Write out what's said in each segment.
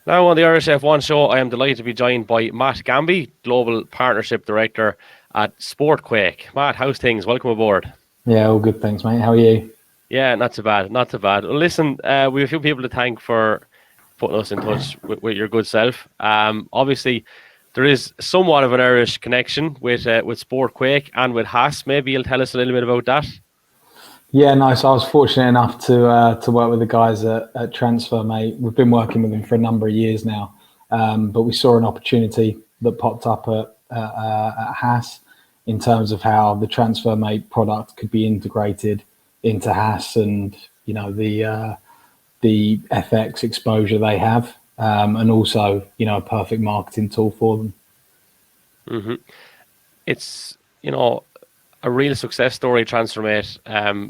Now on the Irish F1 show, I am delighted to be joined by Matt Gamby, Global Partnership Director at SportQuake. Matt, how's things? Welcome aboard. Yeah, all good, thanks, mate. How are you? Yeah, not too bad, not too bad. Well, listen, we have a few people to thank for putting us in touch with your good self. Obviously, there is somewhat of an Irish connection with SportQuake and with HAAS. Maybe you'll tell us a little bit about that. Yeah, nice. I was fortunate enough to work with the guys at TransferMate. We've been working with them for a number of years now, but we saw an opportunity that popped up at HAAS in terms of how the TransferMate product could be integrated into HAAS and the FX exposure they have, and also a perfect marketing tool for them. Mm-hmm. It's a real success story, TransferMate.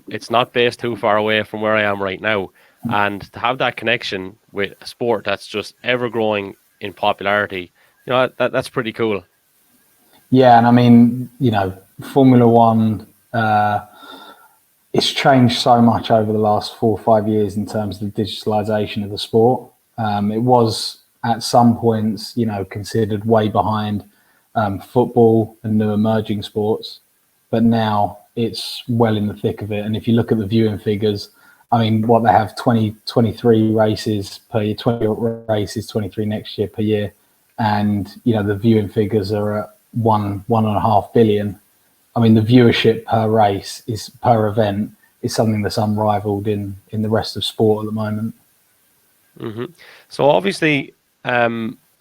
It's not based too far away from where I am right now. And to have that connection with a sport that's just ever growing in popularity, that's pretty cool. Yeah, and I mean, Formula One, it's changed so much over the last 4 or 5 years in terms of the digitalization of the sport. It was at some points, considered way behind football and new emerging sports. But now it's well in the thick of it. And if you look at the viewing figures, I mean, what they have 23 races per year, 20 races, 23 next year per year. And, the viewing figures are at 1.5 billion. I mean, the viewership per event is something that's unrivaled in the rest of sport at the moment. Mm-hmm. So obviously,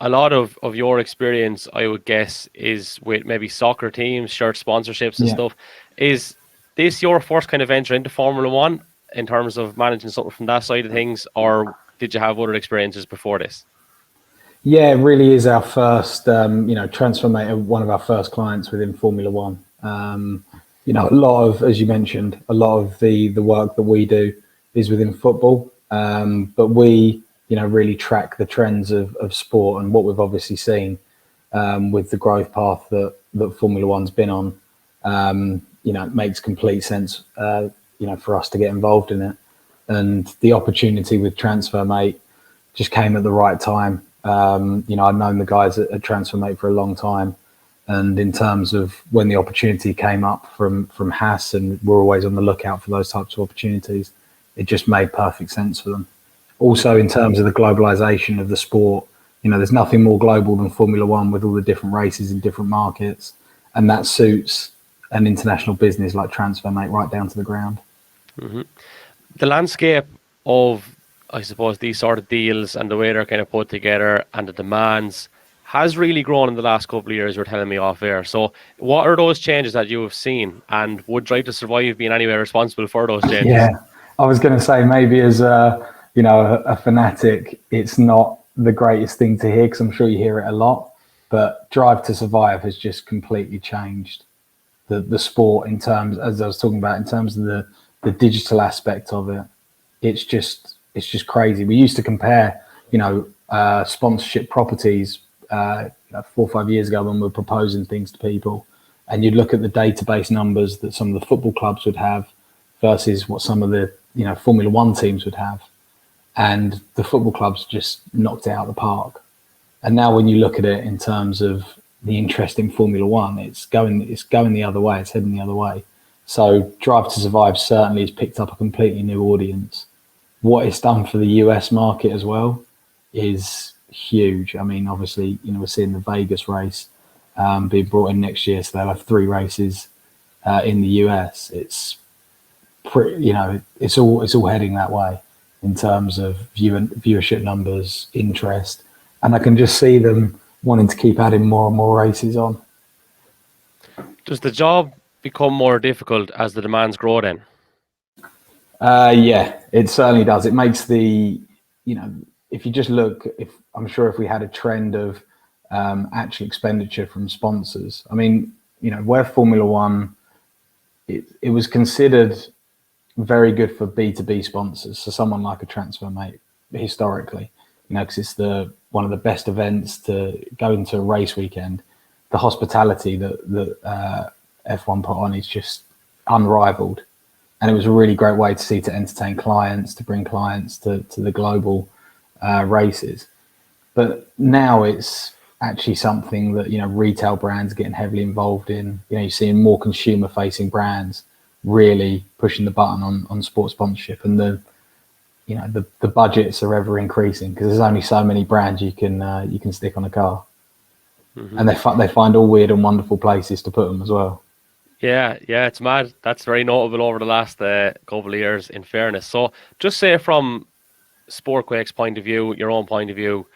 a lot of your experience, I would guess, is with maybe soccer teams, shirt sponsorships and stuff. Is this your first kind of venture into Formula One in terms of managing something from that side of things, or did you have other experiences before this? Yeah, it really is our first, TransferMate, one of our first clients within Formula One. A lot of, as you mentioned, a lot of the work that we do is within football, but we really track the trends of sport, and what we've obviously seen with the growth path that Formula One's been on, it makes complete sense, for us to get involved in it. And the opportunity with TransferMate just came at the right time. I've known the guys at TransferMate for a long time, and in terms of when the opportunity came up from HAAS, and we're always on the lookout for those types of opportunities, it just made perfect sense for them. Also, in terms of the globalization of the sport, there's nothing more global than Formula One with all the different races in different markets, and that suits an international business like TransferMate right down to the ground. Mm-hmm. The landscape of, I suppose, these sort of deals and the way they're kind of put together and the demands has really grown in the last couple of years, you're telling me off air. So what are those changes that you have seen, and would Drive to Survive be in any way responsible for those changes? Yeah, I was going to say, maybe as a fanatic, it's not the greatest thing to hear, because I'm sure you hear it a lot, but Drive to Survive has just completely changed the sport in terms, as I was talking about, in terms of the digital aspect of it. It's just crazy. We used to compare, sponsorship properties 4 or 5 years ago when we were proposing things to people, and you'd look at the database numbers that some of the football clubs would have versus what some of the Formula One teams would have, and the football clubs just knocked it out of the park. And now when you look at it in terms of the interest in Formula One, it's going the other way. It's heading the other way. So Drive to Survive certainly has picked up a completely new audience. What it's done for the US market as well is huge. I mean, obviously, we're seeing the Vegas race being brought in next year, so they'll have 3 races in the US. It's pretty, it's all heading that way in terms of viewership numbers, interest, and I can just see them wanting to keep adding more and more races on. Does the job become more difficult as the demands grow then? Yeah, it certainly does. It makes the, if you just look, I'm sure if we had a trend of actual expenditure from sponsors, I mean, where Formula One, it was considered very good for B2B sponsors. So someone like a TransferMate historically, because it's one of the best events to go into a race weekend. The hospitality that F1 put on is just unrivaled. And it was a really great way to entertain clients, to bring clients to the global races. But now it's actually something that, retail brands are getting heavily involved in. You're seeing more consumer facing brands really pushing the button on sports sponsorship, and the budgets are ever increasing because there's only so many brands you can stick on a car. Mm-hmm. And they find all weird and wonderful places to put them as well. Yeah, it's mad. That's very notable over the last couple of years, in fairness. So just say from SportQuake's point of view, your own point of view,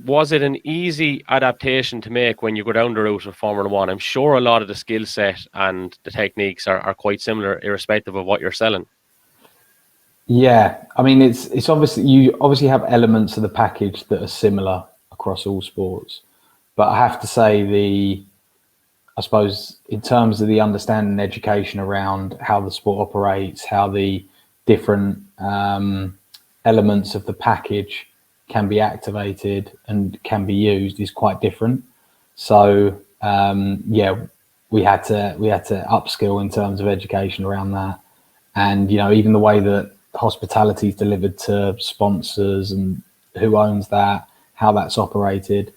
was it an easy adaptation to make when you go down the route of Formula One? I'm sure a lot of the skill set and the techniques are quite similar, irrespective of what you're selling. Yeah, I mean, it's obviously, you obviously have elements of the package that are similar across all sports, but I have to say I suppose in terms of the understanding and education around how the sport operates, how the different elements of the package can be activated and can be used is quite different. So yeah, we had to upskill in terms of education around that, and even the way that hospitality is delivered to sponsors and who owns that, how that's operated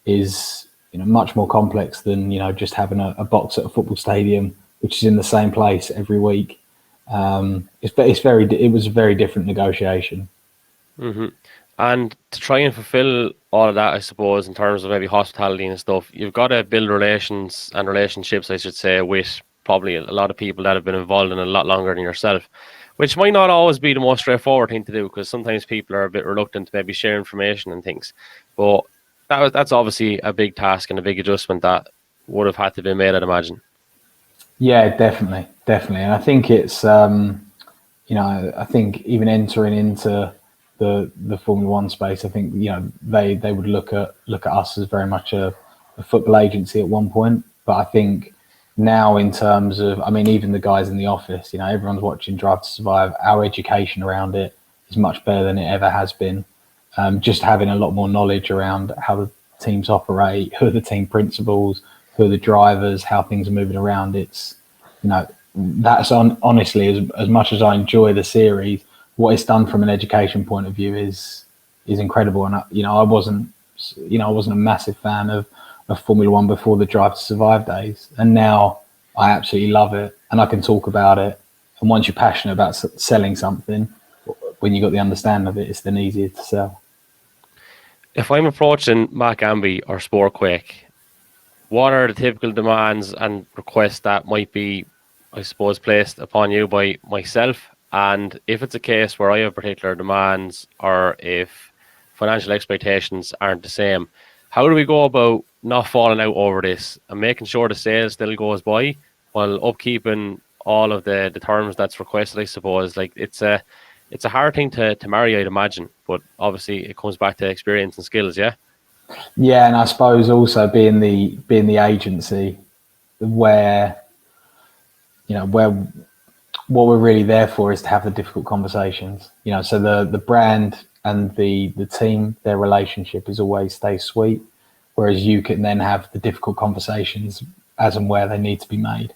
is much more complex than just having a box at a football stadium, which is in the same place every week. It was a very different negotiation. Mm-hmm. And to try and fulfill all of that, I suppose, in terms of maybe hospitality and stuff, you've got to build relations and relationships, I should say, with probably a lot of people that have been involved in it a lot longer than yourself, which might not always be the most straightforward thing to do because sometimes people are a bit reluctant to maybe share information and things. But that's obviously a big task and a big adjustment that would have had to be made, I'd imagine. Yeah, definitely. And I think it's I think even entering into the Formula One space, I think they would look at us as very much a football agency at one point. But I think now, in terms of, I mean, even the guys in the office, everyone's watching Drive to Survive. Our education around it is much better than it ever has been. Just having a lot more knowledge around how the teams operate, who are the team principals, who are the drivers, how things are moving around. It's that's honestly, as much as I enjoy the series, what it's done from an education point of view is incredible. And I wasn't a massive fan of Formula One before the Drive to Survive days, and now I absolutely love it, and I can talk about it. And once you're passionate about selling something, when you got the understanding of it, it's then easier to sell. If I'm approaching Matt Gamby or SportQuake, what are the typical demands and requests that might be, I suppose, placed upon you by myself? And if it's a case where I have particular demands or if financial expectations aren't the same, how do we go about not falling out over this and making sure the sale still goes by while upkeeping all of the terms that's requested, I suppose? Like it's a hard thing to marry, I'd imagine, but obviously it comes back to experience and skills, yeah? Yeah, and I suppose also being the agency where where what we're really there for is to have the difficult conversations. So the brand and the team, their relationship is always stay sweet, whereas you can then have the difficult conversations as and where they need to be made.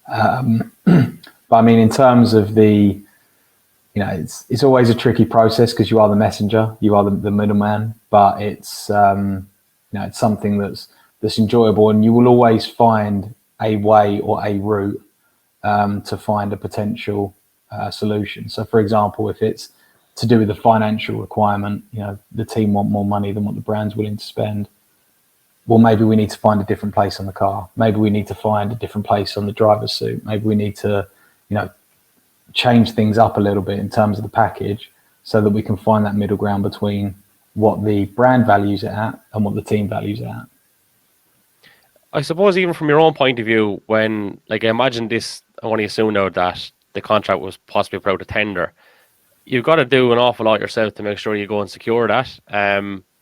But I mean, in terms of it's always a tricky process because you are the messenger, you are the middleman, but it's it's something that's enjoyable, and you will always find a way or a route to find a potential solution. So, for example, if it's to do with the financial requirement, the team want more money than what the brand's willing to spend. Well, maybe we need to find a different place on the car. Maybe we need to find a different place on the driver's suit. Maybe we need to, change things up a little bit in terms of the package so that we can find that middle ground between what the brand values it at and what the team values it at. I suppose even from your own point of view, when, like, I imagine this, I want to assume now that the contract was possibly put out to tender, you've got to do an awful lot yourself to make sure you go and secure that.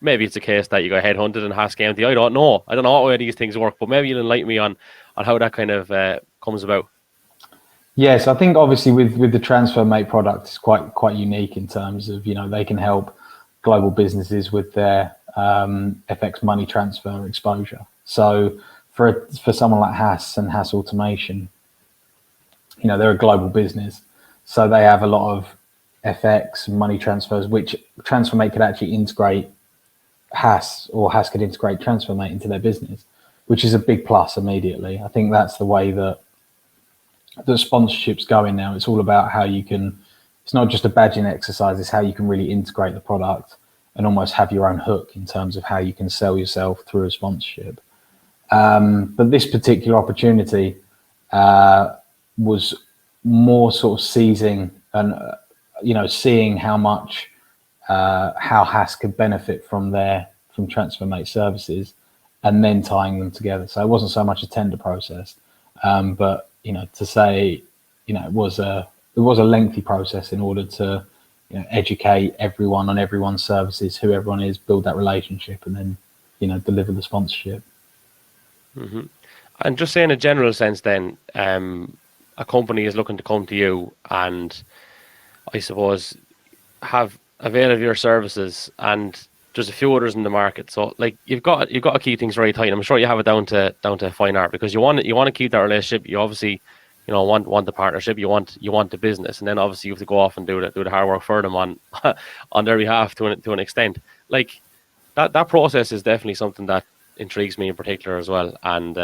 Maybe it's a case that you got headhunted in HAAS County. I don't know how these things work, but maybe you'll enlighten me on how that kind of comes about. Yes, I think obviously with the TransferMate product, it's quite unique in terms of they can help global businesses with their FX money transfer exposure. So for someone like HAAS and HAAS Automation, they're a global business, so they have a lot of FX money transfers, which TransferMate could actually integrate HAAS could integrate TransferMate into their business, which is a big plus immediately. I think that's the way that the sponsorship's going now. It's all about how you can, it's not just a badging exercise, it's how you can really integrate the product and almost have your own hook in terms of how you can sell yourself through a sponsorship. But this particular opportunity was more sort of seizing and, seeing how much, how HAAS could benefit from TransferMate services and then tying them together. So it wasn't so much a tender process, but, to say, it was a lengthy process in order to, educate everyone on everyone's services, who everyone is, build that relationship, and then, deliver the sponsorship. Mm-hmm. And just say in a general sense then, a company is looking to come to you and I suppose avail of your services, and there's a few others in the market. So like you've got to keep things very tight. I'm sure you have it down to fine art, because you want to keep that relationship. You obviously want the partnership, you want the business, and then obviously you have to go off and do the hard work for them on on their behalf to an extent. Like that process is definitely something that intrigues me in particular as well. And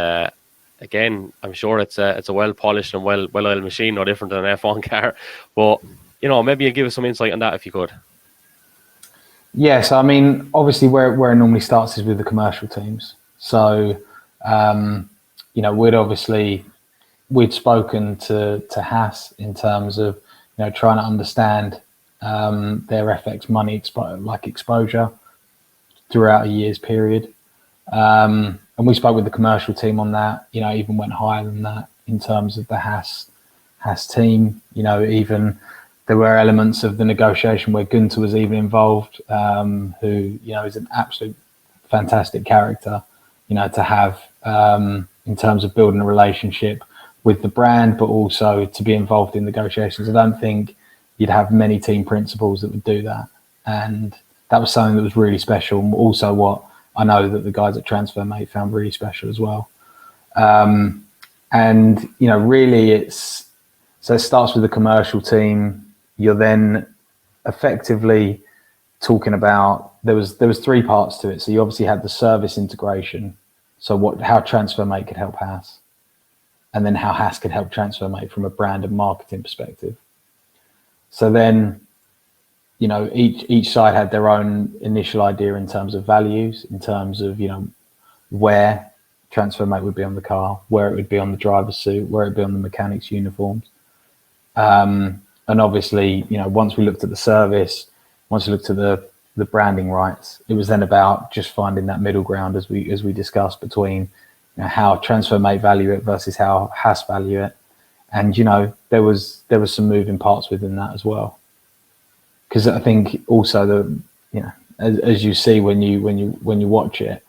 again, I'm sure it's a well polished and well oiled machine, no different than an F1 car. But maybe you give us some insight on that if you could. Yes, I mean, obviously where it normally starts is with the commercial teams. So we'd spoken to HAAS in terms of trying to understand their FX money exposure throughout a year's period. And we spoke with the commercial team on that, even went higher than that in terms of the HAAS team. Even there were elements of the negotiation where Gunter was even involved, who, is an absolute fantastic character, to have in terms of building a relationship with the brand, but also to be involved in negotiations. I don't think you'd have many team principals that would do that. And that was something that was really special. And also what I know that the guys at TransferMate found really special as well. Really it starts with the commercial team. You're then effectively talking about, there was 3 parts to it. So you obviously had the service integration. So how TransferMate could help HAAS, and then how HAAS could help TransferMate from a brand and marketing perspective. So then, each side had their own initial idea in terms of values, in terms of, where TransferMate would be on the car, where it would be on the driver's suit, where it would be on the mechanics' uniforms. And obviously, once we looked at the service, once we looked at the branding rights, it was then about just finding that middle ground, as we discussed, between how TransferMate value it versus how HAAS value it. And there was some moving parts within that as well, because I think also as you see when you watch it,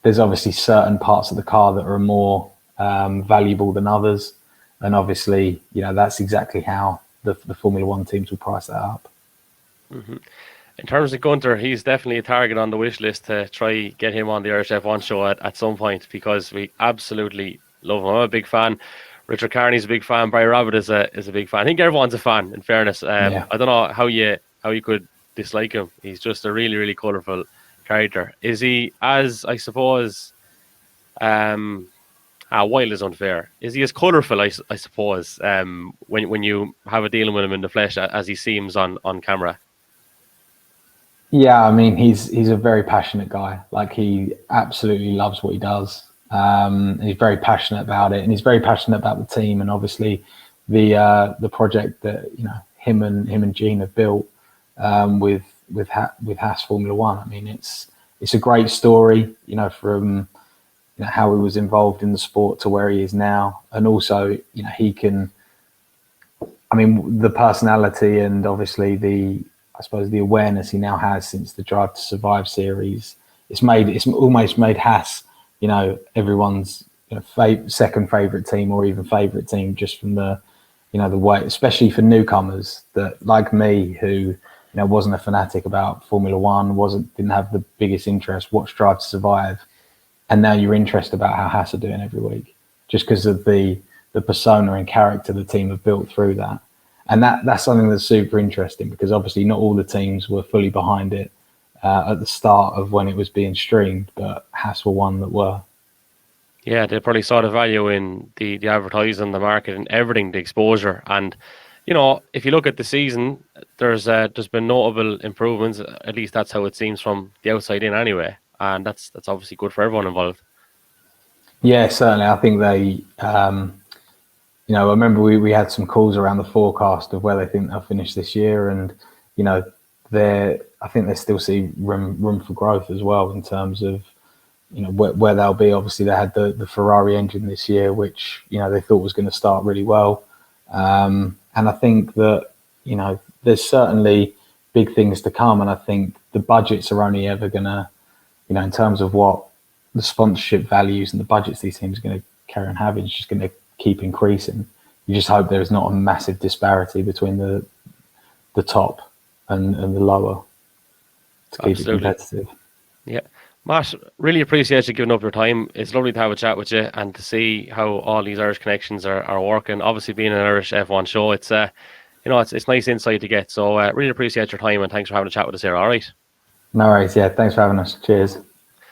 there's obviously certain parts of the car that are more valuable than others, and obviously that's exactly how the Formula One teams will price that up. Mm-hmm. In terms of Gunter, he's definitely a target on the wish list to try get him on the Irish F1 show at some point, because we absolutely love him. I'm a big fan. Richard Carney's a big fan. Barry Rabbit is a big fan. I think everyone's a fan, in fairness. I don't know how you could dislike him. He's just a really, really colourful character. Is he, as I suppose, wild is unfair, is he as colourful, I suppose, when you have a dealing with him in the flesh as he seems on camera? Yeah, I mean, he's a very passionate guy. Like, he absolutely loves what he does. He's very passionate about it, and he's very passionate about the team, and obviously the project that him and Gene have built with HAAS Formula One. I mean, it's a great story, from how he was involved in the sport to where he is now, and also he can. I mean, the personality and obviously the awareness he now has since the Drive to Survive series, it's almost made HAAS, everyone's second favorite team, or even favorite team, just from the way, especially for newcomers that, like me, who wasn't a fanatic about Formula One, didn't have the biggest interest, watched Drive to Survive, and now you're interested about how HAAS are doing every week, just because of the persona and character the team have built through that. And that's something that's super interesting, because obviously not all the teams were fully behind it. at the start of when it was being streamed, but HAAS were one that were. Yeah, they probably saw the value in the advertising, the market, and everything, the exposure. And if you look at the season, there's been notable improvements. At least that's how it seems from the outside in, anyway. And that's obviously good for everyone involved. Yeah, certainly. I think they, I remember we had some calls around the forecast of where they think they'll finish this year, and I think they still see room for growth as well in terms of where they'll be. Obviously, they had the Ferrari engine this year, which they thought was going to start really well, and I think that there's certainly big things to come, and I think the budgets are only ever going to, in terms of what the sponsorship values and the budgets these teams are going to carry on having, is just going to keep increasing. You just hope there is not a massive disparity between the top and the lower to keep it competitive. Yeah. Matt, really appreciate you giving up your time. It's lovely to have a chat with you and to see how all these Irish connections are working. Obviously, being an Irish F1 show, it's it's nice insight to get. So really appreciate your time, and thanks for having a chat with us here. All right. No worries. Yeah, thanks for having us. Cheers.